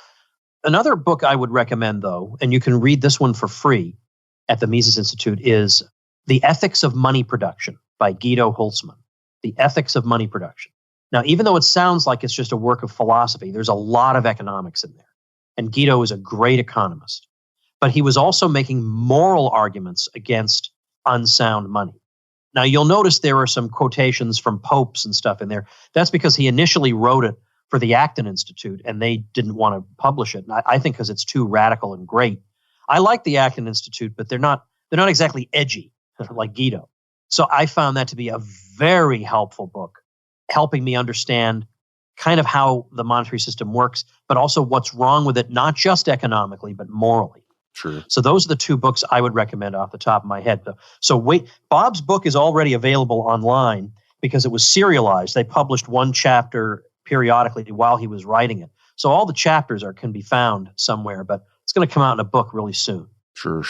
another book I would recommend, though, and you can read this one for free at the Mises Institute, is The Ethics of Money Production by Guido Hulsmann. The Ethics of Money Production. Now, even though it sounds like it's just a work of philosophy, there's a lot of economics in there. And Guido is a great economist. But he was also making moral arguments against unsound money. Now, you'll notice there are some quotations from popes and stuff in there. That's because he initially wrote it for the Acton Institute, and they didn't want to publish it. And I think because it's too radical and great. I like the Acton Institute, but they're not exactly edgy like Guido. So I found that to be a very helpful book, helping me understand kind of how the monetary system works, but also what's wrong with it, not just economically, but morally. True. So those are the two books I would recommend off the top of my head. So wait, Bob's book is already available online because it was serialized. They published one chapter periodically while he was writing it. So all the chapters can be found somewhere, but it's going to come out in a book really soon. Sure.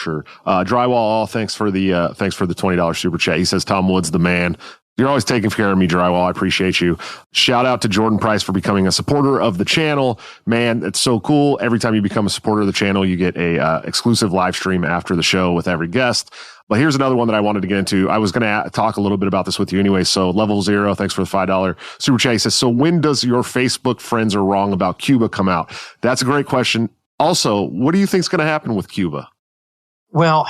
Drywall, thanks for the $20 super chat. He says, Tom Wood's the man. You're always taking care of me, Drywall. I appreciate you. Shout out to Jordan Price for becoming a supporter of the channel. Man, it's so cool. Every time you become a supporter of the channel, you get a exclusive live stream after the show with every guest. But here's another one that I wanted to get into. I was going to talk a little bit about this with you anyway. So Level Zero, thanks for the $5 super chat. He says, so when does your Facebook Friends Are Wrong About Cuba come out? That's a great question. Also, what do you think is going to happen with Cuba? Well,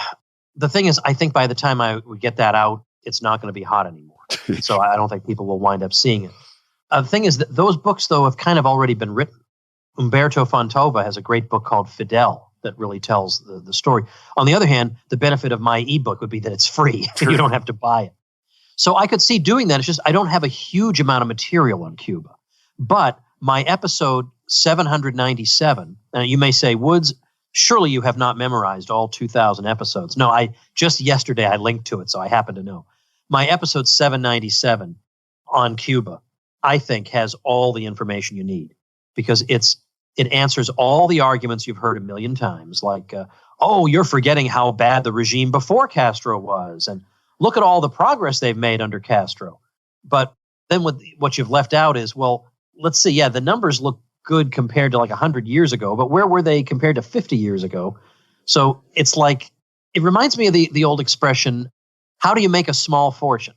the thing is, I think by the time I would get that out, it's not going to be hot anymore. So I don't think people will wind up seeing it. The thing is that those books, though, have kind of already been written. Umberto Fontova has a great book called Fidel that really tells the story. On the other hand, the benefit of my ebook would be that it's free. Sure. You don't have to buy it. So I could see doing that. It's just I don't have a huge amount of material on Cuba. But my episode 797, you may say, Woods, surely you have not memorized all 2,000 episodes. No, just yesterday I linked to it, so I happen to know. My episode 797 on Cuba, I think, has all the information you need, because it answers all the arguments you've heard a million times, like, oh, you're forgetting how bad the regime before Castro was, and look at all the progress they've made under Castro. But then what you've left out is, well, let's see, the numbers look good compared to like 100 years ago, but where were they compared to 50 years ago? So it's like, it reminds me of the old expression, how do you make a small fortune?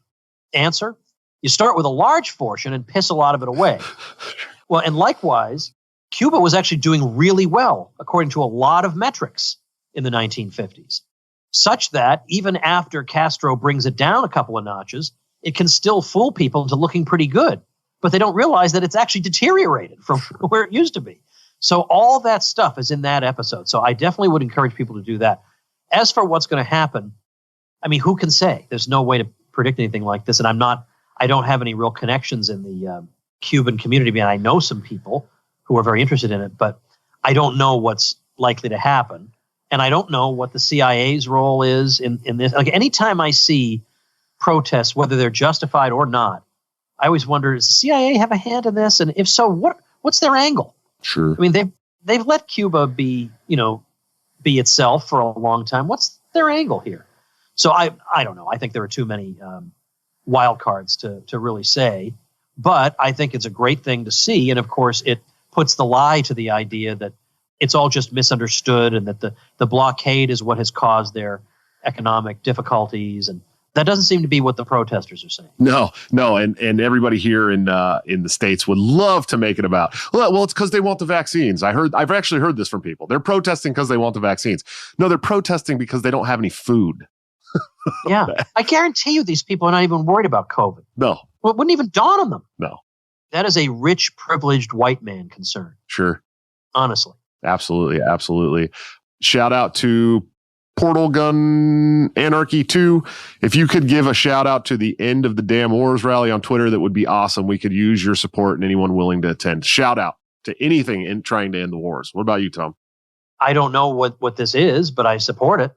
Answer, you start with a large fortune and piss a lot of it away. Well, and likewise, Cuba was actually doing really well, according to a lot of metrics in the 1950s, such that even after Castro brings it down a couple of notches, it can still fool people into looking pretty good. But they don't realize that it's actually deteriorated from where it used to be. So all that stuff is in that episode. So I definitely would encourage people to do that. As for what's going to happen, I mean, who can say? There's no way to predict anything like this. And I don't have any real connections in the Cuban community. I mean, I know some people who are very interested in it, but I don't know what's likely to happen. And I don't know what the CIA's role is in this. Like, anytime I see protests, whether they're justified or not, I always wonder, does the CIA have a hand in this? And if so, what's their angle? Sure. I mean, they've let Cuba be itself for a long time. What's their angle here? So I don't know. I think there are too many wild cards to really say. But I think it's a great thing to see. And of course, it puts the lie to the idea that it's all just misunderstood and that the blockade is what has caused their economic difficulties. And that doesn't seem to be what the protesters are saying. No, and everybody here in the States would love to make it about, well, it's because they want the vaccines. I've actually heard this from people. They're protesting because they want the vaccines. No, they're protesting because they don't have any food. Yeah, I guarantee you these people are not even worried about COVID. No. Well, it wouldn't even dawn on them. No. That is a rich, privileged white man concern. Sure. Honestly. Absolutely. Shout out to Portal Gun Anarchy 2. If you could give a shout out to the End of the Damn Wars rally on Twitter, that would be awesome. We could use your support and anyone willing to attend. Shout out to anything in trying to end the wars. What about you, Tom? I don't know what this is, but I support it.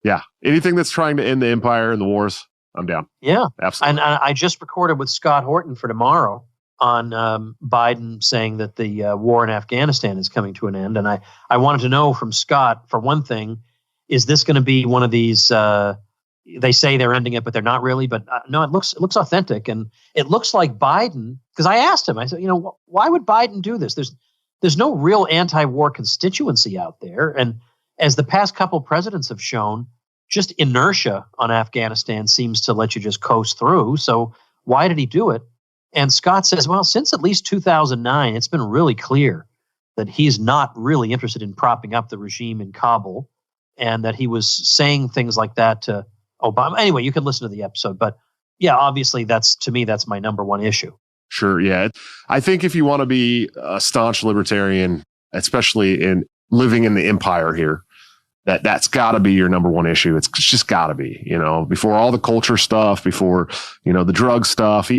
Yeah. Anything that's trying to end the empire and the wars, I'm down. Yeah. Absolutely. And I just recorded with Scott Horton for tomorrow on Biden saying that the war in Afghanistan is coming to an end. And I wanted to know from Scott, for one thing, is this going to be one of these, they say they're ending it, but they're not really. But no, it looks authentic. And it looks like Biden, because I asked him, I said, why would Biden do this? There's no real anti-war constituency out there. And as the past couple presidents have shown, just inertia on Afghanistan seems to let you just coast through. So why did he do it? And Scott says, well, since at least 2009, it's been really clear that he's not really interested in propping up the regime in Kabul, and that he was saying things like that to Obama. Anyway, you can listen to the episode. But yeah, obviously, that's my number one issue. Sure, yeah. I think if you want to be a staunch libertarian, especially in living in the empire here, that's got to be your number one issue. It's just got to be, before all the culture stuff, before, the drug stuff.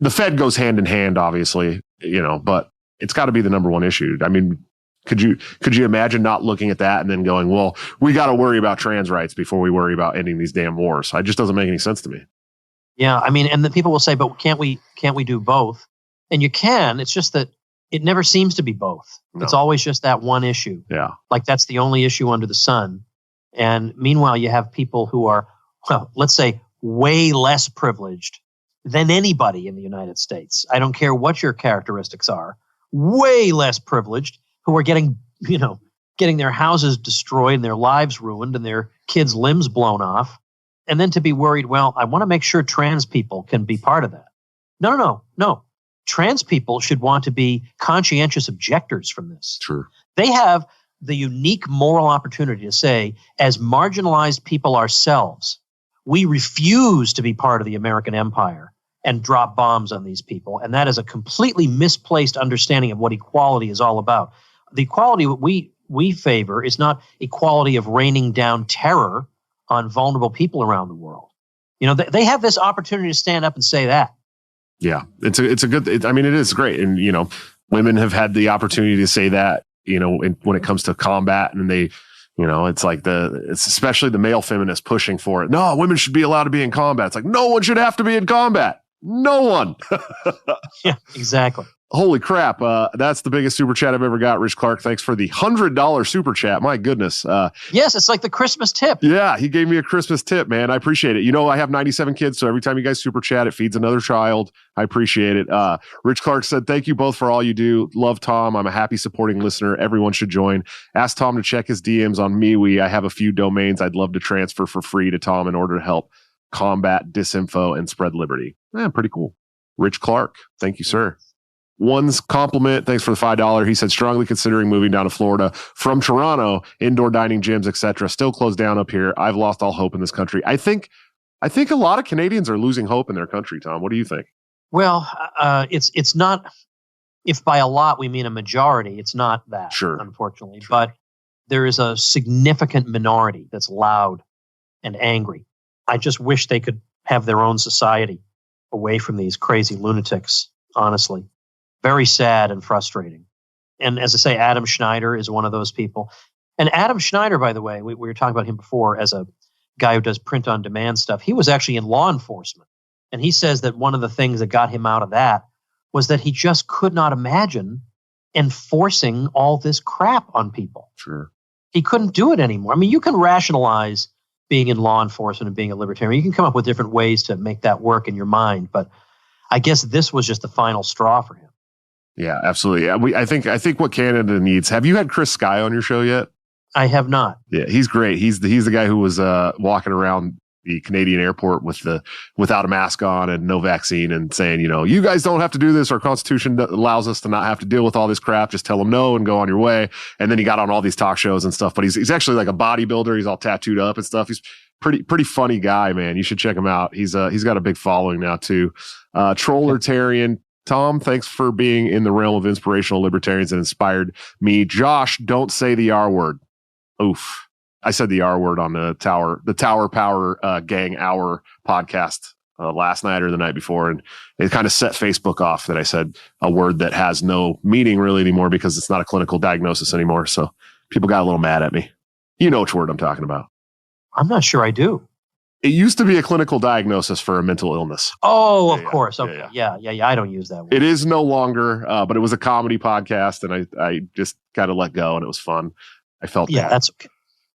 The Fed goes hand in hand, obviously, but it's got to be the number one issue. I mean, could you imagine not looking at that and then going, well, we got to worry about trans rights before we worry about ending these damn wars? It just doesn't make any sense to me. Yeah. I mean, and the people will say, but can't we do both? And you can, it's just that it never seems to be both. No. It's always just that one issue. Yeah. Like that's the only issue under the sun. And meanwhile, you have people who are, well, let's say way less privileged than anybody in the United States. I don't care what your characteristics are, way less privileged, who are getting their houses destroyed and their lives ruined and their kids' limbs blown off. And then to be worried, well, I want to make sure trans people can be part of that. No. Trans people should want to be conscientious objectors from this. True. They have the unique moral opportunity to say, as marginalized people ourselves, we refuse to be part of the American empire and drop bombs on these people. And that is a completely misplaced understanding of what equality is all about. The equality that we favor is not equality of raining down terror on vulnerable people around the world. They have this opportunity to stand up and say that. Yeah, it is great. And, women have had the opportunity to say that when it comes to combat, and they, it's like it's especially the male feminists pushing for it. No, women should be allowed to be in combat. It's like, no one should have to be in combat. No one. Yeah, exactly. Holy crap. That's the biggest super chat I've ever got. Rich Clark, thanks for the $100 super chat. My goodness. Yes, it's like the Christmas tip. Yeah, he gave me a Christmas tip, man. I appreciate it. I have 97 kids, so every time you guys super chat, it feeds another child. I appreciate it. Rich Clark said, thank you both for all you do. Love Tom. I'm a happy supporting listener. Everyone should join. Ask Tom to check his DMs on MeWe. I have a few domains I'd love to transfer for free to Tom in order to help combat disinfo and spread liberty. Pretty cool. Rich Clark. Thank you, sir. One's compliment. Thanks for the $5. He said, strongly considering moving down to Florida from Toronto, indoor dining gyms, etc. Still closed down up here. I've lost all hope in this country. I think a lot of Canadians are losing hope in their country, Tom. What do you think? Well, it's not, if by a lot we mean a majority, it's not that, sure, unfortunately. Sure. But there is a significant minority that's loud and angry. I just wish they could have their own society away from these crazy lunatics, honestly. Very sad and frustrating. And as I say, Adam Schneider is one of those people. And Adam Schneider, by the way, we were talking about him before as a guy who does print-on-demand stuff. He was actually in law enforcement. And he says that one of the things that got him out of that was that he just could not imagine enforcing all this crap on people. Sure. He couldn't do it anymore. I mean, you can rationalize being in law enforcement and being a libertarian. You can come up with different ways to make that work in your mind. But I guess this was just the final straw for him. Yeah, absolutely. Yeah, I think what Canada needs. Have you had Chris Sky on your show yet? I have not. Yeah, he's great. He's the guy who was walking around the Canadian airport without a mask on and no vaccine, and saying, you guys don't have to do this. Our Constitution allows us to not have to deal with all this crap. Just tell them no and go on your way. And then he got on all these talk shows and stuff. But he's actually like a bodybuilder. He's all tattooed up and stuff. He's pretty funny guy, man. You should check him out. He's got a big following now too. Trollertarian. Tom, thanks for being in the realm of inspirational libertarians and inspired me. Josh, don't say the R word. Oof. I said the R word on the Tower Power Gang Hour podcast last night or the night before. And it kind of set Facebook off that I said a word that has no meaning really anymore because it's not a clinical diagnosis anymore. So people got a little mad at me. You know which word I'm talking about. I'm not sure I do. It used to be a clinical diagnosis for a mental illness. Oh, of course. Okay. Yeah. I don't use that word. It is no longer, but it was a comedy podcast, and I just kind of let go, and it was fun. I felt that. That's okay.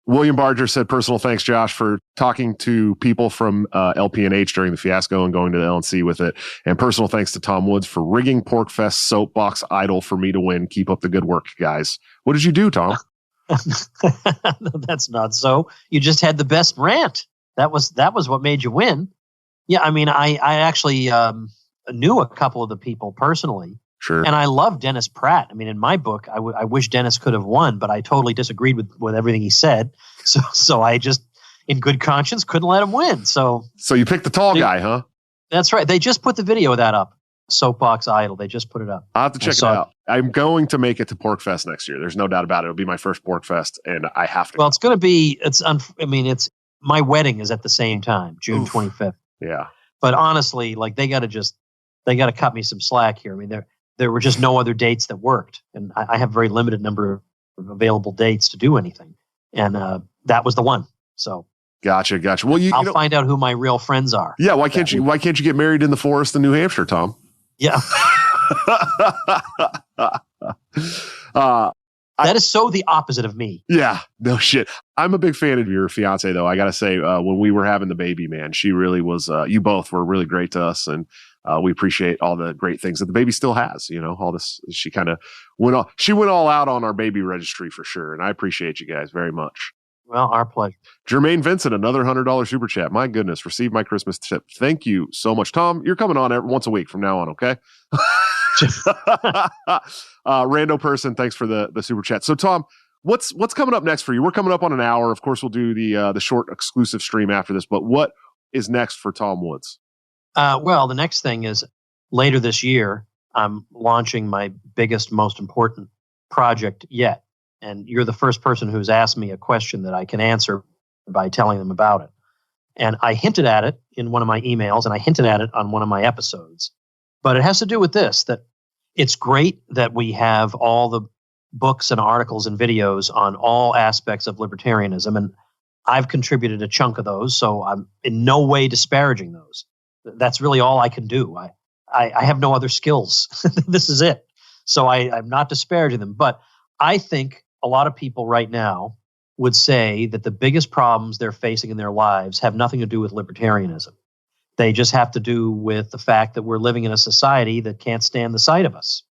William Barger said, personal thanks, Josh, for talking to people from LPNH during the fiasco and going to the LNC with it. And personal thanks to Tom Woods for rigging PorkFest soapbox idol for me to win. Keep up the good work, guys. What did you do, Tom? That's not so. You just had the best rant. That was what made you win. Yeah, I mean, I actually knew a couple of the people personally. Sure. And I love Dennis Pratt. I mean, in my book, I wish Dennis could have won, but I totally disagreed with everything he said. So I just, in good conscience, couldn't let him win. So you picked the tall guy, huh? That's right. They just put the video of that up. Soapbox Idol. They just put it up. I'll have to check it out. I'm going to make it to PorkFest next year. There's no doubt about it. It'll be my first PorkFest, and I have to. Well, it's going to be. My wedding is at the same time, June 25th. Yeah. But honestly, like they got to cut me some slack here. I mean, there were just no other dates that worked, and I have a very limited number of available dates to do anything, and that was the one. So. Gotcha. Well, I'll find out who my real friends are. Yeah. Why can't you get married in the forest in New Hampshire, Tom? Yeah. That is so the opposite of me. Yeah, no shit. I'm a big fan of your fiance, though. I got to say, when we were having the baby, man, she really was, you both were really great to us. And we appreciate all the great things that the baby still has, all this. She kind of went all out on our baby registry for sure. And I appreciate you guys very much. Well, our pleasure. Jermaine Vincent, another $100 super chat. My goodness, received my Christmas tip. Thank you so much. Tom, you're coming on once a week from now on, okay? Rando person, thanks for the super chat. So, Tom, what's coming up next for you? We're coming up on an hour. Of course, we'll do the short exclusive stream after this, but what is next for Tom Woods? Well, the next thing is later this year, I'm launching my biggest, most important project yet. And you're the first person who's asked me a question that I can answer by telling them about it. And I hinted at it in one of my emails, and I hinted at it on one of my episodes. But it has to do with this, that it's great that we have all the books and articles and videos on all aspects of libertarianism, and I've contributed a chunk of those, so I'm in no way disparaging those. That's really all I can do. I have no other skills. This is it. So I'm not disparaging them. But I think a lot of people right now would say that the biggest problems they're facing in their lives have nothing to do with libertarianism. They just have to do with the fact that we're living in a society that can't stand the sight of us.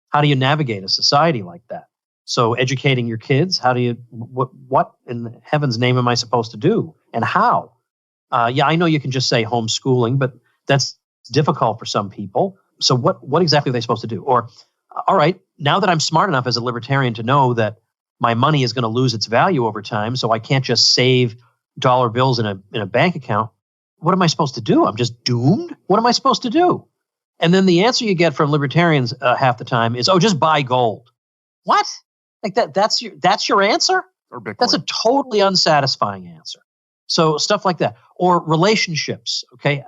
How do you navigate a society like that? So educating your kids, how do you, what in heaven's name am I supposed to do? And how? Yeah, I know you can just say homeschooling, but that's difficult for some people. So what exactly are they supposed to do? Or, all right, now that I'm smart enough as a libertarian to know that my money is going to lose its value over time, so I can't just save dollar bills in a bank account, what am I supposed to do? I'm just doomed? What am I supposed to do? And then the answer you get from libertarians half the time is, oh, just buy gold. What? Like that's your answer? Or Bitcoin. That's a totally unsatisfying answer. So stuff like that. Or relationships, okay?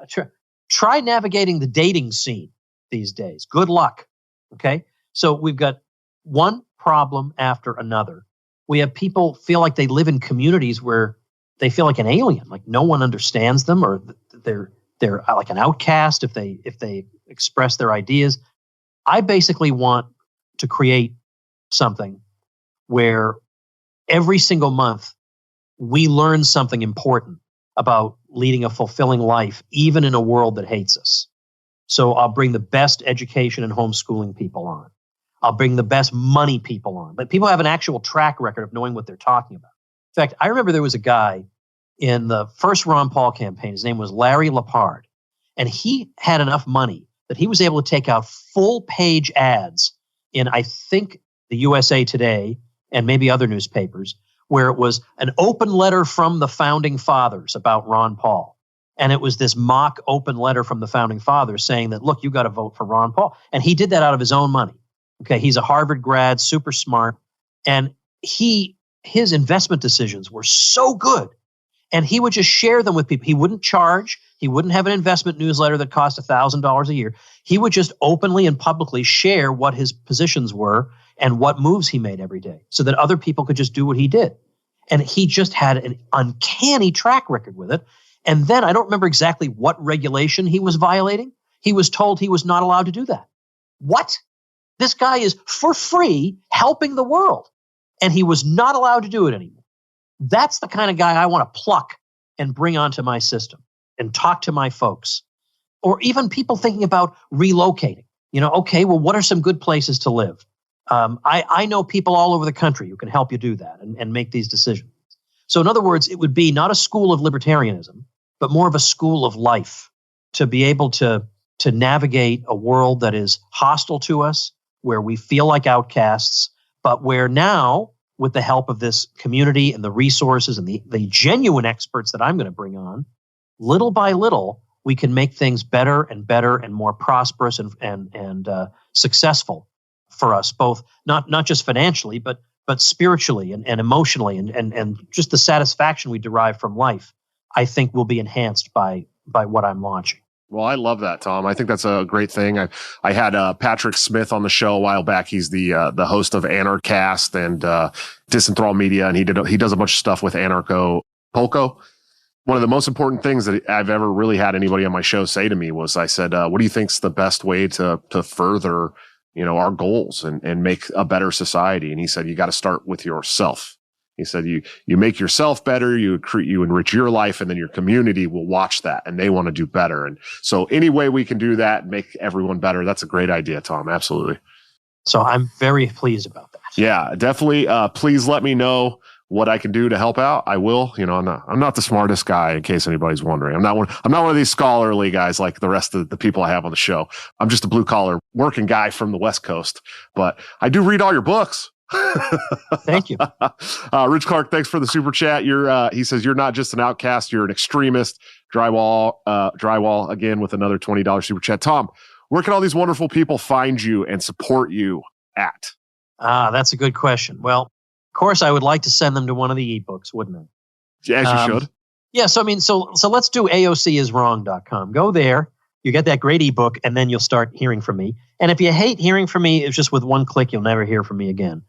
Try navigating the dating scene these days. Good luck, okay? So we've got one problem after another. We have people feel like they live in communities where they feel like an alien, like no one understands them, or they're like an outcast if they express their ideas. I basically want to create something where every single month we learn something important about leading a fulfilling life, even in a world that hates us. So I'll bring the best education and homeschooling people on. I'll bring the best money people on. But people have an actual track record of knowing what they're talking about. In fact, I remember there was a guy in the first Ron Paul campaign. His name was Larry Lepard. And he had enough money that he was able to take out full-page ads in, I think, the USA Today and maybe other newspapers, where it was an open letter from the Founding Fathers about Ron Paul. And it was this mock open letter from the Founding Fathers saying that, look, you got to vote for Ron Paul. And he did that out of his own money. Okay, he's a Harvard grad, super smart. And his investment decisions were so good. And he would just share them with people. He wouldn't charge. He wouldn't have an investment newsletter that cost $1,000 a year. He would just openly and publicly share what his positions were and what moves he made every day so that other people could just do what he did. And he just had an uncanny track record with it. And then I don't remember exactly what regulation he was violating. He was told he was not allowed to do that. What? This guy is for free helping the world. And he was not allowed to do it anymore. That's the kind of guy I want to pluck and bring onto my system and talk to my folks. Or even people thinking about relocating. You know, okay, well, what are some good places to live? I know people all over the country who can help you do that and make these decisions. So in other words, it would be not a school of libertarianism, but more of a school of life to be able to navigate a world that is hostile to us, where we feel like outcasts, but where now, with the help of this community and the resources and the genuine experts that I'm going to bring on, little by little, we can make things better and better and more prosperous and successful for us, both not just financially, but spiritually and emotionally and just the satisfaction we derive from life, I think will be enhanced by what I'm launching. Well, I love that, Tom. I think that's a great thing. I had Patrick Smith on the show a while back. He's the host of Anarchast and Disenthrall Media, and he does a bunch of stuff with Anarcho Polko. One of the most important things that I've ever really had anybody on my show say to me was, I said, what do you think's the best way to further, our goals and make a better society? And he said, you got to start with yourself. He said, you make yourself better, you enrich your life, and then your community will watch that and they want to do better. And so any way we can do that and make everyone better, that's a great idea, Tom. Absolutely. So I'm very pleased about that. Yeah, definitely. Please let me know what I can do to help out. I will. I'm not the smartest guy, in case anybody's wondering. I'm not one of these scholarly guys like the rest of the people I have on the show. I'm just a blue collar working guy from the West Coast, but I do read all your books. Thank you. Rich Clark, thanks for the super chat. He says, you're not just an outcast, you're an extremist. Drywall again with another $20 super chat. Tom, where can all these wonderful people find you and support you at? That's a good question. Well, of course, I would like to send them to one of the ebooks, wouldn't I? As you should. Yeah. So let's do aociswrong.com. Go there. You get that great ebook, and then you'll start hearing from me. And if you hate hearing from me, it's just with one click, you'll never hear from me again.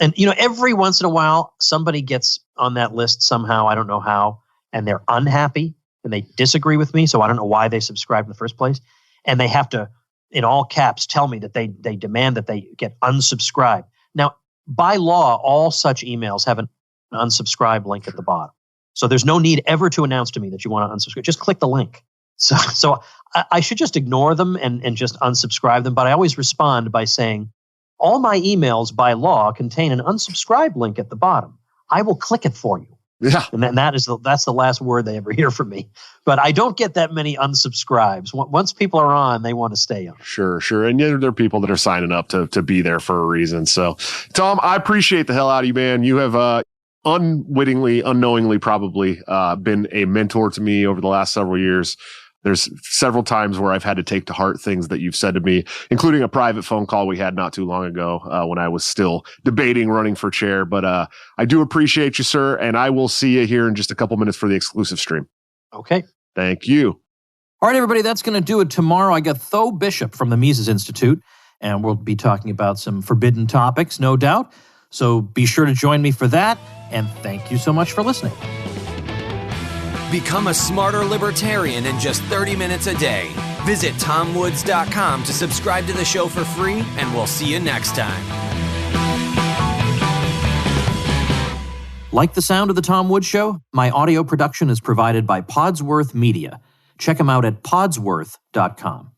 And, every once in a while, somebody gets on that list somehow, I don't know how, and they're unhappy and they disagree with me. So I don't know why they subscribed in the first place. And they have to, in all caps, tell me that they demand that they get unsubscribed. Now, by law, all such emails have an unsubscribe link at the bottom. So there's no need ever to announce to me that you want to unsubscribe. Just click the link. So I should just ignore them and just unsubscribe them. But I always respond by saying, all my emails by law contain an unsubscribe link at the bottom. I will click it for you. Yeah. And then that's the last word they ever hear from me. But I don't get that many unsubscribes. Once people are on, they want to stay on. Sure. And there are people that are signing up to be there for a reason. So, Tom, I appreciate the hell out of you, man. You have unwittingly, unknowingly probably been a mentor to me over the last several years. There's several times where I've had to take to heart things that you've said to me, including a private phone call we had not too long ago when I was still debating running for chair. But I do appreciate you, sir, and I will see you here in just a couple minutes for the exclusive stream. Okay. Thank you. All right, everybody, that's going to do it tomorrow. I got Tho Bishop from the Mises Institute, and we'll be talking about some forbidden topics, no doubt. So be sure to join me for that, and thank you so much for listening. Become a smarter libertarian in just 30 minutes a day. Visit TomWoods.com to subscribe to the show for free, and we'll see you next time. Like the sound of The Tom Woods Show? My audio production is provided by Podsworth Media. Check them out at podsworth.com.